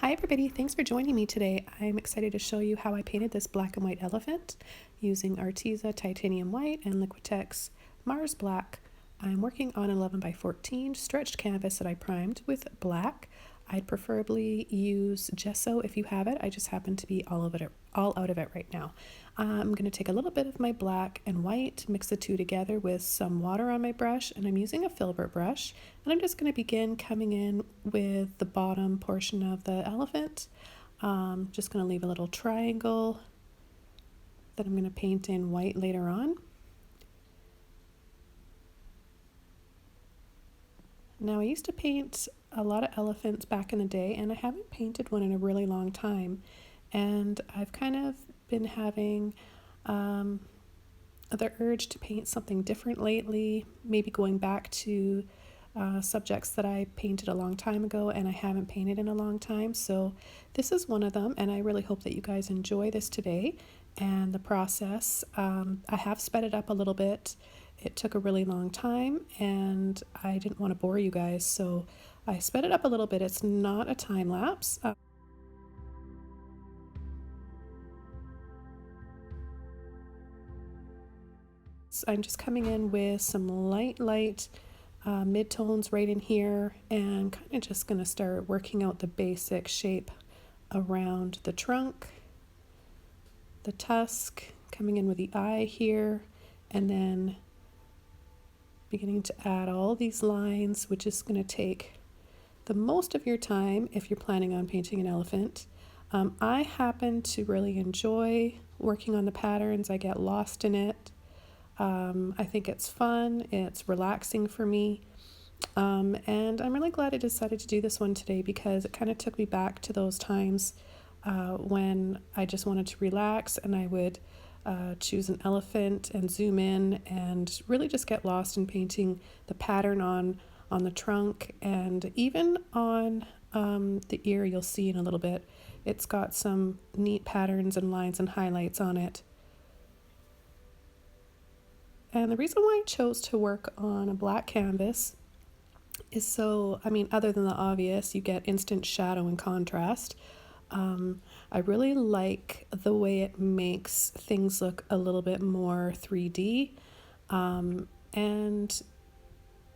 Hi everybody, thanks for joining me today. I'm excited to show you how I painted this black and white elephant using Arteza Titanium White and Liquitex Mars Black. I'm working on 11 by 14 stretched canvas that I primed with black. I'd preferably use gesso if you have it. I just happen to be all out of it right now. I'm going to take a little bit of my black and white, mix the two together with some water on my brush, and I'm using a Filbert brush. And I'm just going to begin coming in with the bottom portion of the elephant. Just going to leave a little triangle that I'm going to paint in white later on. Now, I used to paint a lot of elephants back in the day, and I haven't painted one in a really long time. And I've kind of been having the urge to paint something different lately, maybe going back to subjects that I painted a long time ago and I haven't painted in a long time. So this is one of them, and I really hope that you guys enjoy this today and the process. I have sped it up a little bit. It took a really long time and I didn't want to bore you guys, so I sped it up a little bit. It's not a time lapse. I'm just coming in with some light mid-tones right in here, and kind of just going to start working out the basic shape around the trunk, the tusk, coming in with the eye here, and then beginning to add all these lines, which is going to take the most of your time if you're planning on painting an elephant. I happen to really enjoy working on the patterns. I get lost in it. I think it's fun, it's relaxing for me, and I'm really glad I decided to do this one today because it kind of took me back to those times when I just wanted to relax, and I would choose an elephant and zoom in and really just get lost in painting the pattern on the trunk, and even on the ear. You'll see in a little bit it's got some neat patterns and lines and highlights on it. And the reason why I chose to work on a black canvas is so, other than the obvious, you get instant shadow and contrast. I really like the way it makes things look a little bit more 3D. And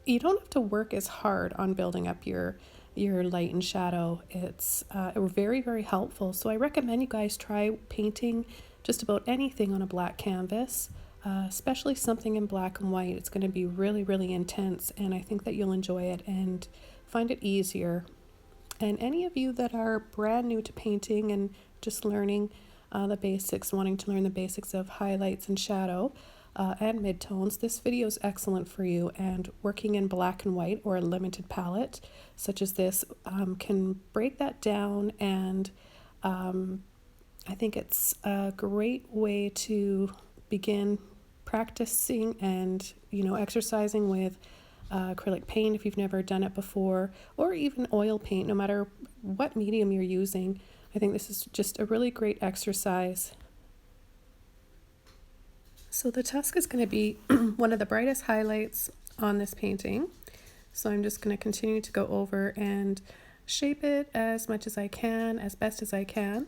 you don't have to work as hard on building up your light and shadow. It's very, very helpful. So I recommend you guys try painting just about anything on a black canvas. Especially something in black and white. It's going to be really, really intense, and I think that you'll enjoy it and find it easier. And any of you that are brand new to painting and just learning the basics, wanting to learn the basics of highlights and shadow and midtones, this video is excellent for you. And working in black and white or a limited palette such as this can break that down, and I think it's a great way to begin practicing and exercising with acrylic paint if you've never done it before, or even oil paint. No matter what medium you're using, I think this is just a really great exercise. So the tusk is going to be one of the brightest highlights on this painting, so I'm just going to continue to go over and shape it as much as I can, as best as I can.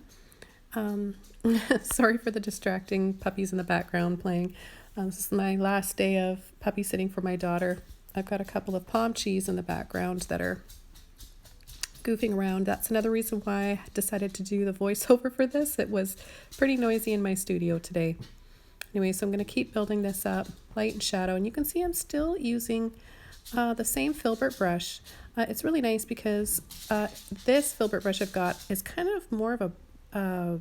Sorry for the distracting puppies in the background playing. This is my last day of puppy sitting for my daughter. I've got a couple of palm trees in the background that are goofing around. That's another reason why I decided to do the voiceover for this. It was pretty noisy in my studio today. Anyway, so I'm going to keep building this up, light and shadow, and you can see I'm still using the same Filbert brush. It's really nice because this Filbert brush I've got is kind of more of a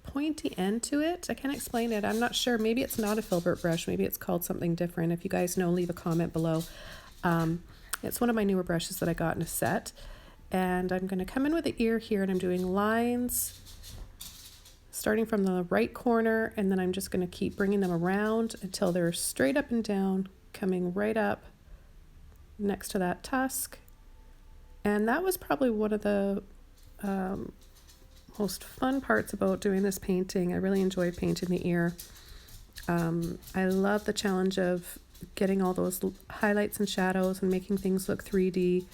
pointy end to it. I can't explain it. I'm not sure. Maybe it's not a Filbert brush. Maybe it's called something different. If you guys know, leave a comment below. It's one of my newer brushes that I got in a set. And I'm going to come in with the ear here, and I'm doing lines starting from the right corner, and then I'm just going to keep bringing them around until they're straight up and down, coming right up next to that tusk. And that was probably one of the most fun parts about doing this painting. I really enjoyed painting the ear. I love the challenge of getting all those highlights and shadows and making things look 3D.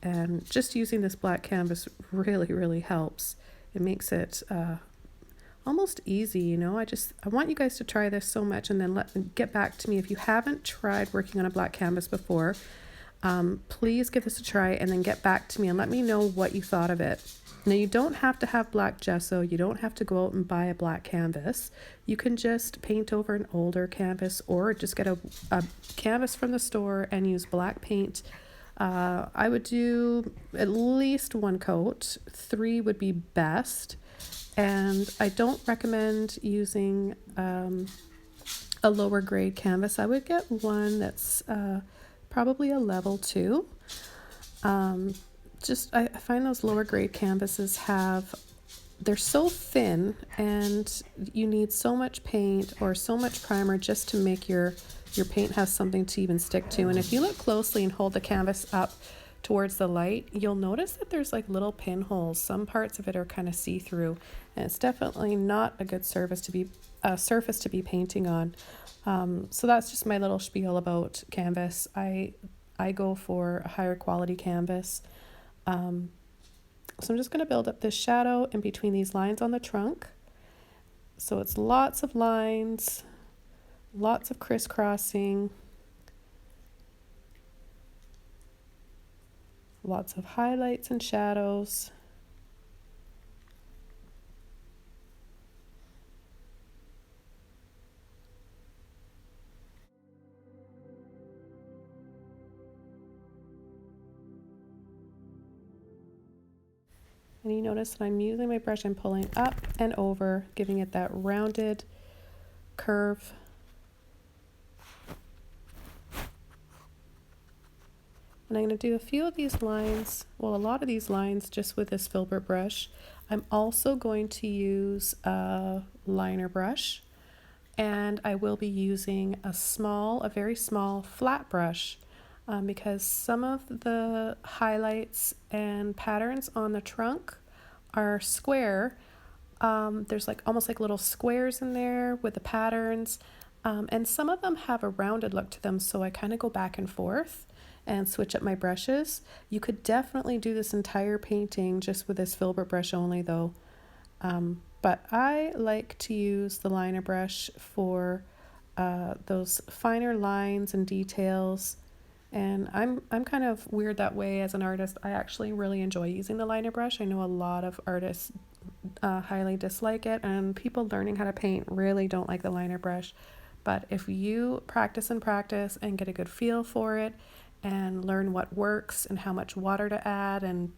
And just using this black canvas really helps. It makes it almost easy, you know. I want you guys to try this so much, and then get back to me if you haven't tried working on a black canvas before. Please give this a try and then get back to me and let me know what you thought of it. Now, you don't have to have black gesso. You don't have to go out and buy a black canvas. You can just paint over an older canvas, or just get a canvas from the store and use black paint. I would do at least 1 coat. 3 would be best. And I don't recommend using a lower grade canvas. I would get one that's probably a level 2. I find those lower grade canvases they're so thin, and you need so much paint or so much primer just to make your paint have something to even stick to. And if you look closely and hold the canvas up towards the light, you'll notice that there's like little pinholes. Some parts of it are kind of see-through, and it's definitely not a good surface to be painting on. So that's just my little spiel about canvas. I go for a higher quality canvas. So I'm just going to build up this shadow in between these lines on the trunk. So it's lots of lines, lots of crisscrossing, lots of highlights and shadows. And you notice that I'm using my brush and pulling up and over, giving it that rounded curve. And I'm going to do a few of these lines, well, a lot of these lines just with this Filbert brush. I'm also going to use a liner brush, and I will be using a very small flat brush. Because some of the highlights and patterns on the trunk are square. There's like almost like little squares in there with the patterns, and some of them have a rounded look to them, so I kind of go back and forth and switch up my brushes. You could definitely do this entire painting just with this Filbert brush only though, but I like to use the liner brush for those finer lines and details. And I'm kind of weird that way as an artist. I actually really enjoy using the liner brush. I know a lot of artists highly dislike it, and people learning how to paint really don't like the liner brush. But if you practice and practice and get a good feel for it and learn what works and how much water to add and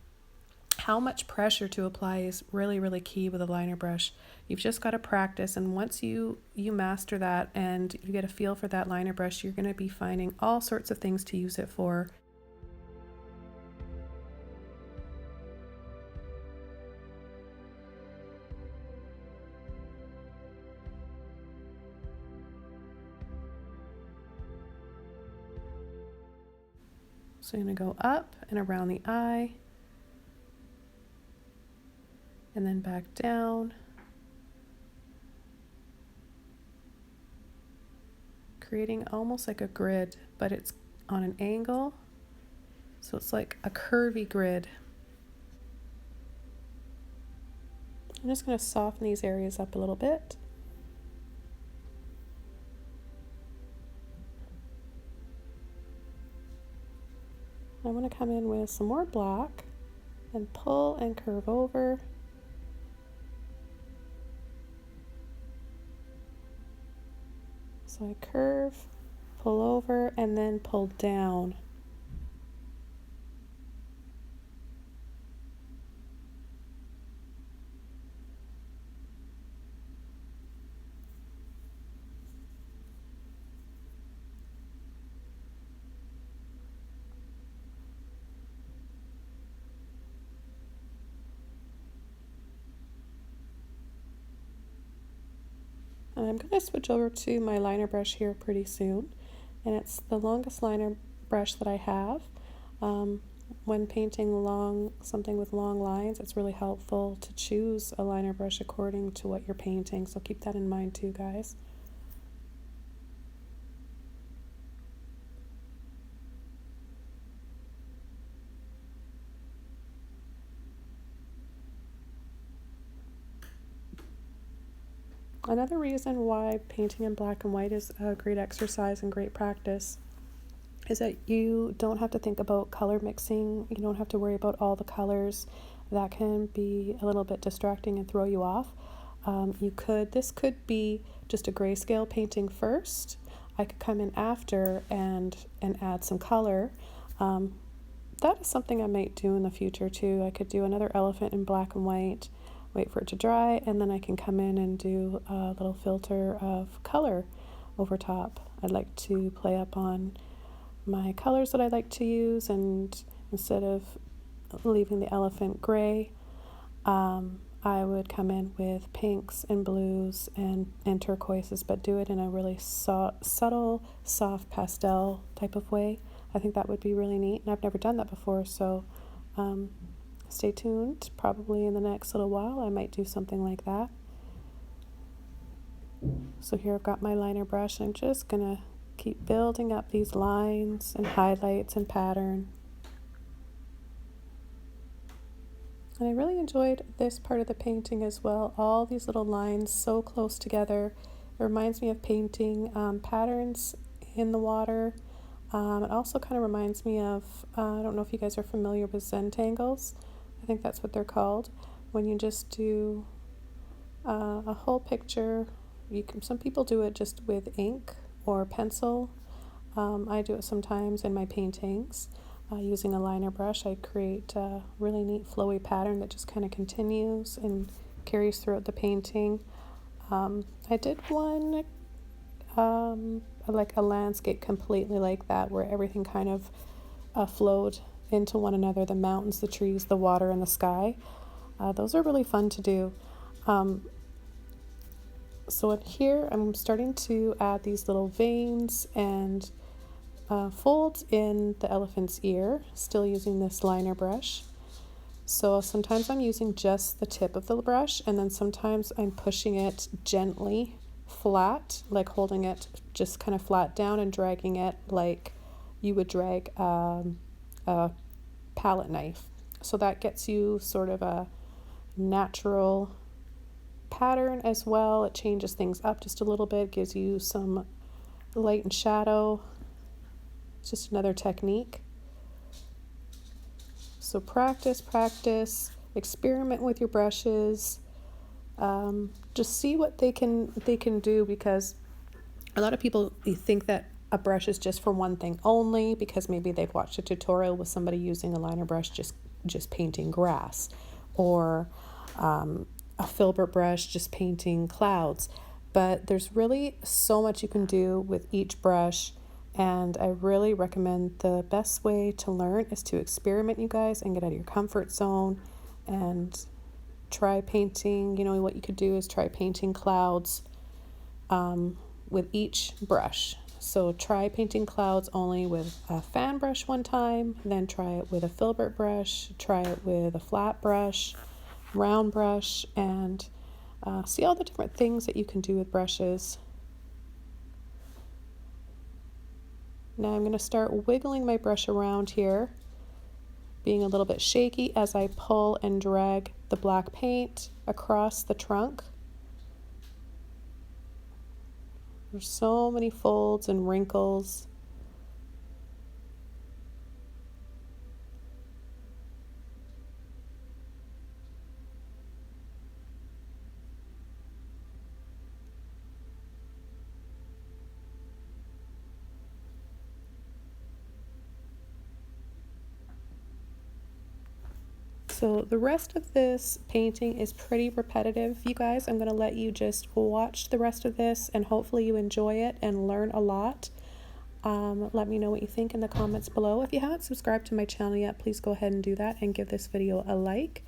how much pressure to apply is really key with a liner brush. You've just got to practice, and once you master that and you get a feel for that liner brush, you're going to be finding all sorts of things to use it for. So I'm going to go up and around the eye, and then back down, creating almost like a grid, but it's on an angle, so it's like a curvy grid. I'm just going to soften these areas up a little bit. I want to come in with some more black and pull and curve over. So I curve, pull over, and then pull down. And I'm going to switch over to my liner brush here pretty soon, and it's the longest liner brush that I have. When painting something with long lines, it's really helpful to choose a liner brush according to what you're painting, so keep that in mind too, guys. Another reason why painting in black and white is a great exercise and great practice is that you don't have to think about color mixing. You don't have to worry about all the colors. That can be a little bit distracting and throw you off. This could be just a grayscale painting first. I could come in after and add some color. That is something I might do in the future too. I could do another elephant in black and white, wait for it to dry, and then I can come in and do a little filter of color over top. I'd like to play up on my colors that I like to use, and instead of leaving the elephant gray, I would come in with pinks and blues and turquoises, but do it in a really subtle, soft pastel type of way. I think that would be really neat, and I've never done that before, so stay tuned. Probably in the next little while I might do something like that. So here I've got my liner brush. I'm just gonna keep building up these lines and highlights and pattern. And I really enjoyed this part of the painting as well. All these little lines so close together. It reminds me of painting patterns in the water. It also kind of reminds me of, I don't know if you guys are familiar with Zentangles. I think that's what they're called. When you just do a whole picture, some people do it just with ink or pencil. I do it sometimes in my paintings. Using a liner brush, I create a really neat flowy pattern that just kind of continues and carries throughout the painting. I did one like a landscape completely like that, where everything kind of flowed into one another, the mountains, the trees, the water, and the sky. Those are really fun to do. So in here I'm starting to add these little veins and folds in the elephant's ear, still using this liner brush. So sometimes I'm using just the tip of the brush, and then sometimes I'm pushing it gently flat, like holding it just kind of flat down and dragging it like you would drag a palette knife. So that gets you sort of a natural pattern as well. It changes things up just a little bit, gives you some light and shadow. It's just another technique. So practice, experiment with your brushes. Just see what they can do, because a lot of people think that a brush is just for one thing only, because maybe they've watched a tutorial with somebody using a liner brush just painting grass, or a Filbert brush just painting clouds. But there's really so much you can do with each brush, and I really recommend the best way to learn is to experiment, you guys, and get out of your comfort zone and try painting. You know, what you could do is try painting clouds with each brush. So try painting clouds only with a fan brush one time, then try it with a Filbert brush, try it with a flat brush, round brush, and see all the different things that you can do with brushes. Now I'm going to start wiggling my brush around here, being a little bit shaky as I pull and drag the black paint across the trunk. There's so many folds and wrinkles. So the rest of this painting is pretty repetitive, you guys. I'm going to let you just watch the rest of this, and hopefully you enjoy it and learn a lot. Let me know what you think in the comments below. If you haven't subscribed to my channel yet, please go ahead and do that and give this video a like.